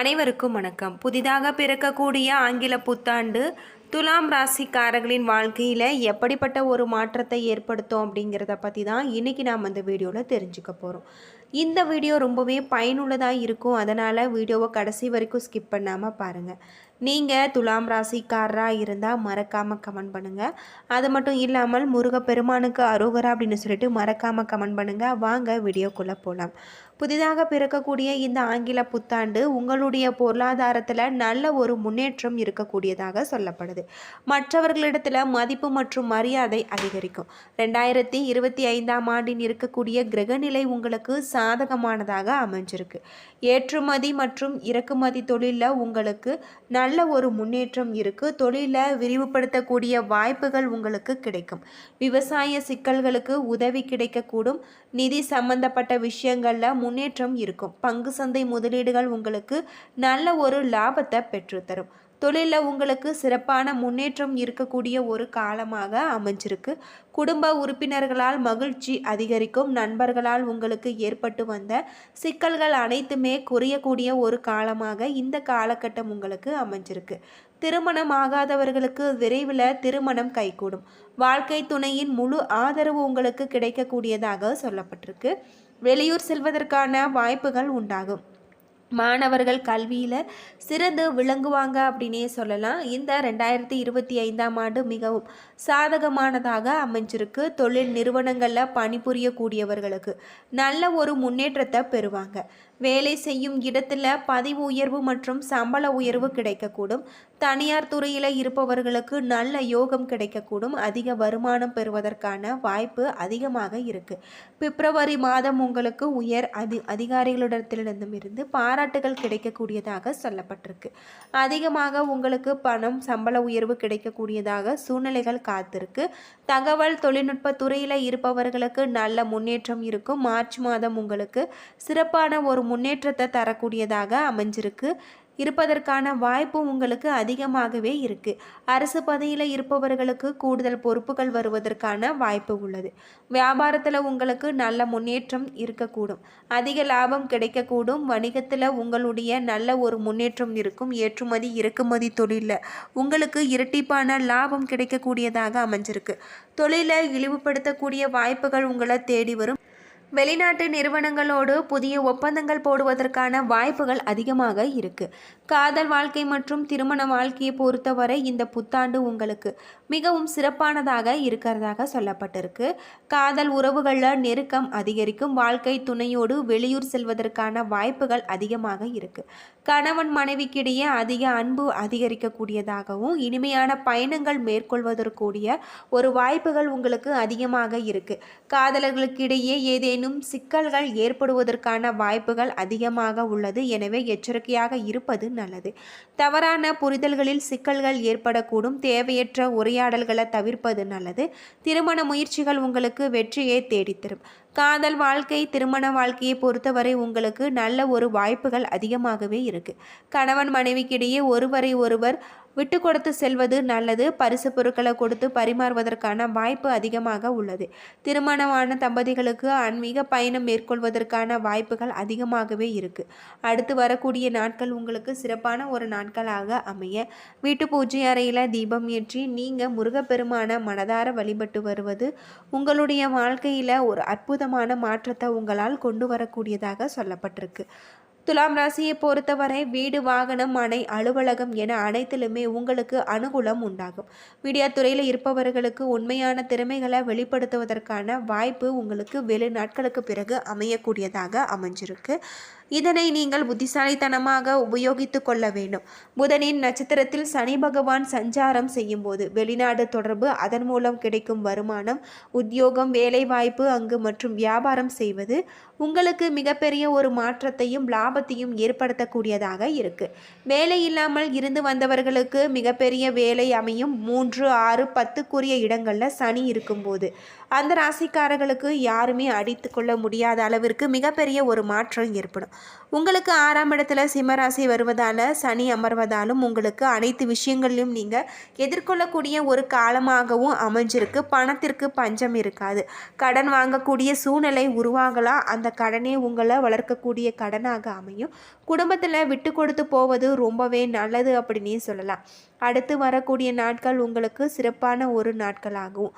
அனைவருக்கும் வணக்கம். புதிதாக பிறக்கக்கூடிய ஆங்கில புத்தாண்டு துலாம் ராசிக்காரர்களின் வாழ்க்கையில் எப்படிப்பட்ட ஒரு மாற்றத்தை ஏற்படுத்தும் அப்படிங்கிறத பற்றி தான் இன்றைக்கி நாம் அந்த வீடியோவில் தெரிஞ்சுக்க போகிறோம். இந்த வீடியோ ரொம்பவே பயனுள்ளதாக இருக்கும். அதனால் வீடியோவை கடைசி வரைக்கும் ஸ்கிப் பண்ணாமல் பாருங்கள். நீங்கள் துலாம் ராசிக்காரராக இருந்தால் மறக்காமல் கமெண்ட் பண்ணுங்கள். அது மட்டும் இல்லாமல் முருகப்பெருமானுக்கு அரோகரா அப்படின்னு சொல்லிட்டு மறக்காமல் கமெண்ட் பண்ணுங்கள். வாங்க வீடியோக்குள்ளே போகலாம். புதிதாக பிறக்கக்கூடிய இந்த ஆங்கில புத்தாண்டு உங்களுடைய பொருளாதாரத்தில் நல்ல ஒரு முன்னேற்றம் இருக்கக்கூடியதாக சொல்லப்படுது. மற்றவர்களிடத்தில் மதிப்பு மற்றும் மரியாதை அதிகரிக்கும். 2025ஆம் ஆண்டின் இருக்கக்கூடிய கிரகநிலை உங்களுக்கு சாதகமானதாக அமைஞ்சிருக்கு. ஏற்றுமதி மற்றும் இறக்குமதி தொழிலில் உங்களுக்கு நல்ல ஒரு முன்னேற்றம் இருக்குது. தொழிலை விரிவுபடுத்தக்கூடிய வாய்ப்புகள் உங்களுக்கு கிடைக்கும். விவசாய சிக்கல்களுக்கு உதவி கிடைக்கக்கூடும். நிதி சம்பந்தப்பட்ட விஷயங்களில் முன்னேற்றம் இருக்கும். பங்கு சந்தை முதலீடுகள் உங்களுக்கு நல்ல ஒரு லாபத்தை பெற்றுத்தரும். தொழிலில் உங்களுக்கு சிறப்பான முன்னேற்றம் இருக்கக்கூடிய ஒரு காலமாக அமைஞ்சிருக்கு. குடும்ப உறுப்பினர்களால் மகிழ்ச்சி அதிகரிக்கும். நண்பர்களால் உங்களுக்கு ஏற்பட்டு வந்த சிக்கல்கள் அனைத்துமே குறையக்கூடிய ஒரு காலமாக இந்த காலகட்டம் உங்களுக்கு அமைஞ்சிருக்கு. திருமணம் ஆகாதவர்களுக்கு விரைவில் திருமணம் கைகூடும். வாழ்க்கை துணையின் முழு ஆதரவு உங்களுக்கு கிடைக்கக்கூடியதாக சொல்லப்பட்டிருக்கு. வெளியூர் செல்வதற்கான வாய்ப்புகள் உண்டாகும். மாணவர்கள் கல்வியில் சிறந்து விளங்குவாங்க அப்படின்னே சொல்லலாம். இந்த 2025ஆம் ஆண்டு மிகவும் சாதகமானதாக அமைஞ்சிருக்கு. தொழில் நிறுவனங்களில் பணிபுரியக்கூடியவர்களுக்கு நல்ல ஒரு முன்னேற்றத்தை பெறுவாங்க. வேலை செய்யும் இடத்துல பதவி உயர்வு மற்றும் சம்பள உயர்வு கிடைக்கக்கூடும். தனியார் துறையில் இருப்பவர்களுக்கு நல்ல யோகம் கிடைக்கக்கூடும். அதிக வருமானம் பெறுவதற்கான வாய்ப்பு அதிகமாக இருக்குது. பிப்ரவரி மாதம் உங்களுக்கு உயர் அதிகாரிகளிடத்திலிருந்தும் இருந்து பாராட்டுகள் கிடைக்கக்கூடியதாக சொல்லப்பட்டிருக்கு. அதிகமாக உங்களுக்கு பணம் சம்பள உயர்வு கிடைக்கக்கூடியதாக சூழ்நிலைகள் காத்திருக்கு. தகவல் தொழில்நுட்ப துறையில் இருப்பவர்களுக்கு நல்ல முன்னேற்றம் இருக்கும். மார்ச் மாதம் உங்களுக்கு சிறப்பான ஒரு முன்னேற்றத்தை தரக்கூடியதாக அமைஞ்சிருக்கு. இருப்பதற்கான வாய்ப்பு உங்களுக்கு அதிகமாகவே இருக்கு. அரசு பதவியில் இருப்பவர்களுக்கு கூடுதல் பொறுப்புகள் வருவதற்கான வாய்ப்பு உள்ளது. வியாபாரத்தில் உங்களுக்கு நல்ல முன்னேற்றம் இருக்கக்கூடும். அதிக லாபம் கிடைக்கக்கூடும். வணிகத்தில் உங்களுடைய நல்ல ஒரு முன்னேற்றம் இருக்கும். ஏற்றுமதி இறக்குமதி தொழிலில் உங்களுக்கு இரட்டிப்பான லாபம் கிடைக்கக்கூடியதாக அமைஞ்சிருக்கு. தொழிலை இழிவுபடுத்தக்கூடிய வாய்ப்புகள் உங்களை தேடி வரும். வெளிநாட்டு நிறுவனங்களோடு புதிய ஒப்பந்தங்கள் போடுவதற்கான வாய்ப்புகள் அதிகமாக இருக்குது. காதல் வாழ்க்கை மற்றும் திருமண வாழ்க்கையை பொறுத்தவரை இந்த புத்தாண்டு உங்களுக்கு மிகவும் சிறப்பானதாக இருக்கிறதாக சொல்லப்பட்டிருக்கு. காதல் உறவுகளில் நெருக்கம் அதிகரிக்கும். வாழ்க்கை துணையோடு வெளியூர் செல்வதற்கான வாய்ப்புகள் அதிகமாக இருக்குது. கணவன் மனைவிக்கிடையே அதிக அன்பு அதிகரிக்கக்கூடியதாகவும் இனிமையான பயணங்கள் மேற்கொள்வதற்குரிய ஒரு வாய்ப்புகள் உங்களுக்கு அதிகமாக இருக்குது. காதலர்களுக்கிடையே ஏதேனும் சிக்கல்கள் ஏற்படுவதற்கான வாய்ப்புகள் அதிகமாக உள்ளது. எனவே எச்சரிக்கையாக இருப்பது நல்லது. தவறான புரிதல்களில் சிக்கல்கள் ஏற்படக்கூடும். தேவையற்ற உரையாடல்களை தவிர்ப்பது நல்லது. திருமண முயற்சிகள் உங்களுக்கு வெற்றியை தேடித்தரும். காதல் வாழ்க்கை திருமண வாழ்க்கையை பொறுத்தவரை உங்களுக்கு நல்ல ஒரு வாய்ப்புகள் அதிகமாகவே இருக்கு. கணவன் மனைவிக்கிடையே ஒருவரை ஒருவர் விட்டு கொடுத்து செல்வது நல்லது. பரிசு பொருட்களை கொடுத்து பரிமாறுவதற்கான வாய்ப்பு அதிகமாக உள்ளது. திருமணமான தம்பதிகளுக்கு ஆன்மீக பயணம் மேற்கொள்வதற்கான வாய்ப்புகள் அதிகமாகவே இருக்கு. அடுத்து வரக்கூடிய நாட்கள் உங்களுக்கு சிறப்பான ஒரு நாட்களாக அமைய வீட்டு பூஜை அறையில் தீபம் ஏற்றி நீங்கள் முருகப்பெருமான மனதார வழிபட்டு வருவது உங்களுடைய வாழ்க்கையில் ஒரு அற்புதமான மாற்றத்தை உங்களால் கொண்டு வரக்கூடியதாக சொல்லப்பட்டிருக்கு. துலாம் ராசியை பொறுத்தவரை வீடு வாகனம் மனை அலுவலகம் என அனைத்திலுமே உங்களுக்கு அனுகூலம் உண்டாகும். மீடியா துறையில் இருப்பவர்களுக்கு உண்மையான திறமைகளை வெளிப்படுத்துவதற்கான வாய்ப்பு உங்களுக்கு வெகு நாட்களுக்கு பிறகு அமையக்கூடியதாக அமைஞ்சிருக்கு. இதனை நீங்கள் புத்திசாலித்தனமாக உபயோகித்து கொள்ள வேண்டும். புதனின் நட்சத்திரத்தில் சனி பகவான் சஞ்சாரம் செய்யும் போது வெளிநாடு தொடர்பு, அதன் மூலம் கிடைக்கும் வருமானம், உத்தியோகம், வேலைவாய்ப்பு அங்கு மற்றும் வியாபாரம் செய்வது உங்களுக்கு மிகப்பெரிய ஒரு மாற்றத்தையும் லாபத்தையும் ஏற்படுத்தக்கூடியதாக இருக்கு. வேலை இல்லாமல் இருந்து வந்தவர்களுக்கு மிகப்பெரிய வேலை அமையும். 3, 6, 10 இடங்களில் சனி இருக்கும்போது அந்த ராசிக்காரர்களுக்கு யாருமே அடித்து கொள்ள முடியாத அளவிற்கு மிகப்பெரிய ஒரு மாற்றம் ஏற்படும். உங்களுக்கு 6ஆம் இடத்துல சிம்மராசி வருவதால், சனி அமர்வதாலும் உங்களுக்கு அனைத்து விஷயங்களையும் நீங்கள் எதிர்கொள்ளக்கூடிய ஒரு காலமாகவும் அமைஞ்சிருக்கு. பணத்திற்கு பஞ்சம் இருக்காது. கடன் வாங்கக்கூடிய சூழ்நிலை உருவாகலாம். அந்த கடனே உங்களை வளர்க்கக்கூடிய கடனாக அமையும். குடும்பத்தில் விட்டு கொடுத்து போவது ரொம்பவே நல்லது அப்படின்னே சொல்லலாம். அடுத்து வரக்கூடிய நாட்கள் உங்களுக்கு சிறப்பான ஒரு நாட்களாகும்.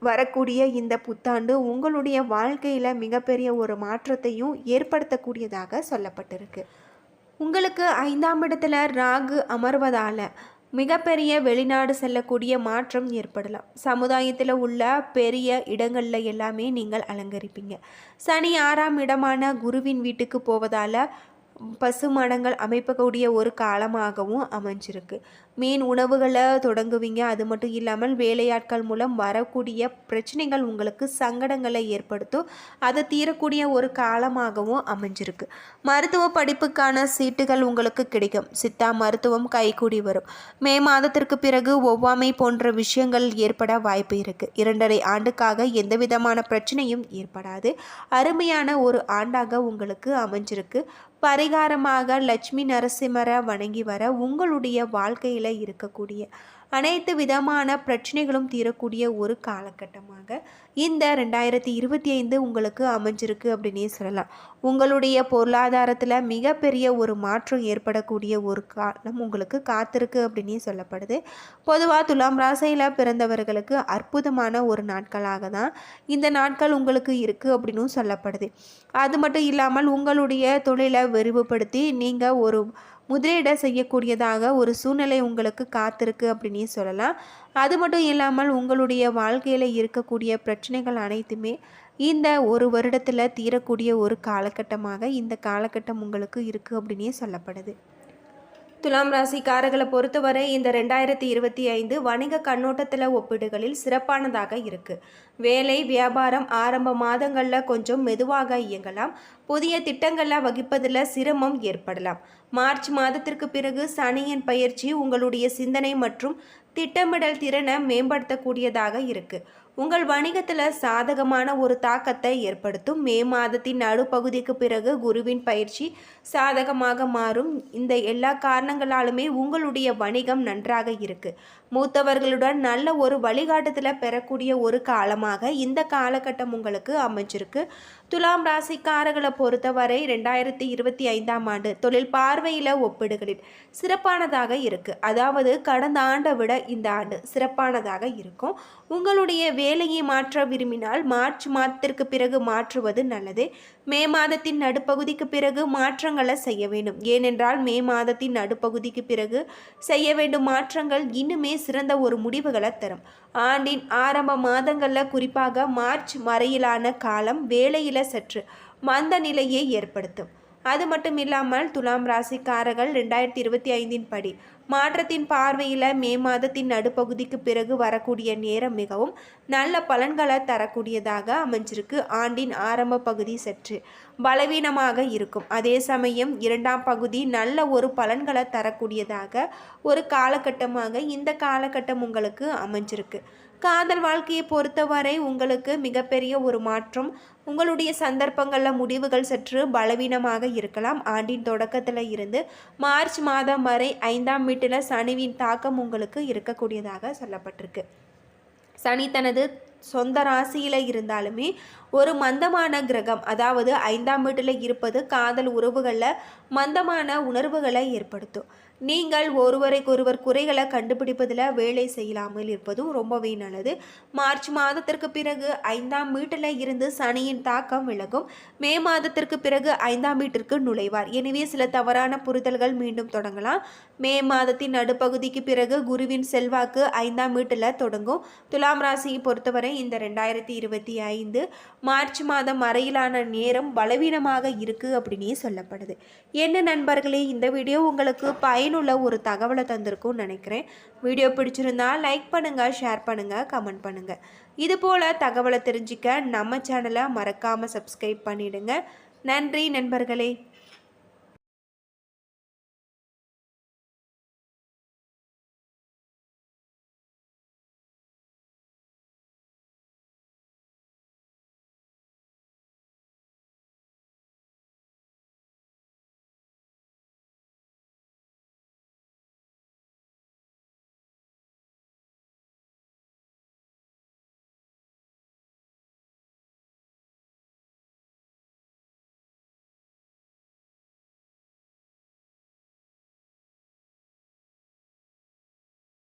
வரக்கூடிய இந்த புத்தாண்டு உங்களுடைய வாழ்க்கையில் மிகப்பெரிய ஒரு மாற்றத்தையும் ஏற்படுத்தக்கூடியதாக சொல்லப்பட்டிருக்கு. உங்களுக்கு 5ஆம் இடத்துல ராகு அமர்வதால் மிகப்பெரிய வெளிநாடு செல்லக்கூடிய மாற்றம் ஏற்படலாம். சமுதாயத்தில் உள்ள பெரிய இடங்களில் எல்லாமே நீங்கள் அலங்கரிப்பீங்க. சனி 6ஆம் இடமான குருவின் வீட்டுக்கு போவதால் பசுமாடங்கள் அமைக்கக்கூடிய ஒரு காலமாகவும் அமைஞ்சிருக்கு. மீன் உணவுகளை தொடங்குவீங்க. அது மட்டும் இல்லாமல் வேலையாட்கள் மூலம் வரக்கூடிய பிரச்சனைகள் உங்களுக்கு சங்கடங்களை ஏற்படுத்தும். அது தீரக்கூடிய ஒரு காலமாகவும் அமைஞ்சிருக்கு. மருத்துவ படிப்புக்கான சீட்டுகள் உங்களுக்கு கிடைக்கும். சித்தா மருத்துவம் கைகூடி வரும். மே மாதத்திற்கு பிறகு ஒவ்வாமை போன்ற விஷயங்கள் ஏற்பட வாய்ப்பு இருக்குது. 2.5 ஆண்டுக்காக எந்த விதமான பிரச்சனையும் ஏற்படாது. அருமையான ஒரு ஆண்டாக உங்களுக்கு அமைஞ்சிருக்கு. பரிகாரமாக லட்சுமி நரசிம்மரை வணங்கி வர உங்களுடைய வாழ்க்கையில் இருக்கக்கூடிய அனைத்து விதமான பிரச்சனைகளும் தீரக்கூடிய ஒரு காலகட்டமாக இந்த 2025 உங்களுக்கு அமைஞ்சிருக்கு அப்படின்னே சொல்லலாம். உங்களுடைய பொருளாதாரத்தில் மிகப்பெரிய ஒரு மாற்றம் ஏற்படக்கூடிய ஒரு காலம் உங்களுக்கு காத்திருக்கு அப்படின்னே சொல்லப்படுது. பொதுவாக துலாம் ராசியில் பிறந்தவர்களுக்கு அற்புதமான ஒரு நாட்களாக தான் இந்த நாட்கள் உங்களுக்கு இருக்குது அப்படின்னும் சொல்லப்படுது. அது மட்டும் இல்லாமல் உங்களுடைய தொழிலை விரிவுபடுத்தி நீங்கள் ஒரு முதலீட செய்யக்கூடியதாக ஒரு சூழ்நிலை உங்களுக்கு காத்திருக்கு அப்படின்னே சொல்லலாம். அது மட்டும் இல்லாமல் உங்களுடைய வாழ்க்கையில் இருக்கக்கூடிய பிரச்சனைகள் அனைத்துமே இந்த ஒரு வருடத்தில் தீரக்கூடிய ஒரு காலகட்டமாக இந்த காலகட்டம் உங்களுக்கு இருக்குது அப்படின்னே சொல்லப்படுது. துலாம் ராசிக்காரர்களை பொறுத்தவரை இந்த 2025 வணிக கண்ணோட்டத்தில் ஒப்பீடுகளில் சிறப்பானதாக இருக்குது. வேலை வியாபாரம் ஆரம்ப மாதங்களில் கொஞ்சம் மெதுவாக இயங்கலாம். புதிய திட்டங்களில் வகிப்பதில் சிரமம் ஏற்படலாம். மார்ச் மாதத்திற்கு பிறகு சனியின் பயிற்சி உங்களுடைய சிந்தனை மற்றும் திட்டமிடல் திறனை மேம்படுத்தக்கூடியதாக இருக்குது. உங்கள் வணிகத்தில் சாதகமான ஒரு தாக்கத்தை ஏற்படுத்தும். மே மாதத்தின் நடுப்பகுதிக்கு பிறகு குருவின் பயிற்சி சாதகமாக மாறும். இந்த எல்லா காரணங்களாலுமே உங்களுடைய வணிகம் நன்றாக இருக்கு. மூத்தவர்களுடன் நல்ல ஒரு வழிகாட்டுதலை பெறக்கூடிய ஒரு காலமாக இந்த காலகட்டம் உங்களுக்கு அமைஞ்சிருக்கு. துலாம் ராசிக்காரர்களை பொறுத்தவரை 2025ஆம் ஆண்டு தொழில் பார்வையில் ஒப்பீடுகளில் சிறப்பானதாக இருக்குது. அதாவது கடந்த ஆண்டை விட இந்த ஆண்டு சிறப்பானதாக இருக்கும். உங்களுடைய வேலையை மாற்ற விரும்பினால் மார்ச் மாதத்திற்கு பிறகு மாற்றுவது நல்லது. மே மாதத்தின் நடுப்பகுதிக்கு பிறகு மாற்றங்களை செய்ய வேண்டும். ஏனென்றால் மே மாதத்தின் நடுப்பகுதிக்கு பிறகு செய்ய வேண்டும் மாற்றங்கள் இன்னுமே சிறந்த ஒரு முடிவுகளை தரும். ஆண்டின் ஆரம்ப மாதங்களில் குறிப்பாக மார்ச் வரையிலான காலம் வேலையில் சற்று மந்த நிலையை ஏற்படுத்தும். அது மட்டும் இல்லாமல் துலாம் ராசிக்காரர்கள் 2025 படி மாற்றத்தின் பார்வையில் மே மாதத்தின் நடுப்பகுதிக்கு பிறகு வரக்கூடிய நேரம் மிகவும் நல்ல பலன்களை தரக்கூடியதாக அமைஞ்சிருக்கு. ஆண்டின் ஆரம்ப பகுதி சற்று பலவீனமாக இருக்கும். அதே சமயம் 2ஆம் பகுதி நல்ல ஒரு பலன்களை தரக்கூடியதாக ஒரு காலகட்டமாக இந்த காலகட்டம் உங்களுக்கு அமைஞ்சிருக்கு. காதல் வாழ்க்கையை பொறுத்தவரை உங்களுக்கு மிகப்பெரிய ஒரு மாற்றம். உங்களுடைய சந்தர்ப்பங்களில் முடிவுகள் சற்று பலவீனமாக இருக்கலாம். ஆண்டின் தொடக்கத்தில் இருந்து மார்ச் மாதம் வரை 5ஆம் வீட்டில் சனிவின் தாக்கம் உங்களுக்கு இருக்கக்கூடியதாக சொல்லப்பட்டிருக்கு. சனி தனது சொந்த ராசியில் இருந்தாலுமே ஒரு மந்தமான கிரகம், அதாவது 5ஆம் வீட்டில் இருப்பது காதல் உறவுகளில் மந்தமான உணர்வுகளை ஏற்படுத்தும். நீங்கள் ஒருவருக்கொருவர் குறைகளை கண்டுபிடிப்பதில் வேலை செய்யலாமல் இருப்பதும் ரொம்பவே நல்லது. மார்ச் மாதத்திற்கு பிறகு 5ஆம் வீட்டில் இருந்து சனியின் தாக்கம் விலகும். மே மாதத்திற்கு பிறகு 5ஆம் வீட்டிற்கு நுழைவார். எனவே சில தவறான புரிதல்கள் மீண்டும் தொடங்கலாம். மே மாதத்தின் நடுப்பகுதிக்கு பிறகு குருவின் செல்வாக்கு 5ஆம் வீட்டில் தொடங்கும். துலாம் ராசியை பொறுத்தவரை இந்த 2025 மார்ச் மாதம் வரையிலான நேரம் பலவீனமாக இருக்குது அப்படின்னே சொல்லப்படுது. என்ன நண்பர்களே, இந்த வீடியோ உங்களுக்கு பயனுள்ள ஒரு தகவலை தந்திருக்கும்னு நினைக்கிறேன். வீடியோ பிடிச்சிருந்தா லைக் பண்ணுங்கள், ஷேர் பண்ணுங்கள், கமெண்ட் பண்ணுங்கள். இதுபோல் தகவலை தெரிஞ்சிக்க நம்ம சேனலை மறக்காமல் சப்ஸ்கிரைப் பண்ணிவிடுங்க. நன்றி நண்பர்களே.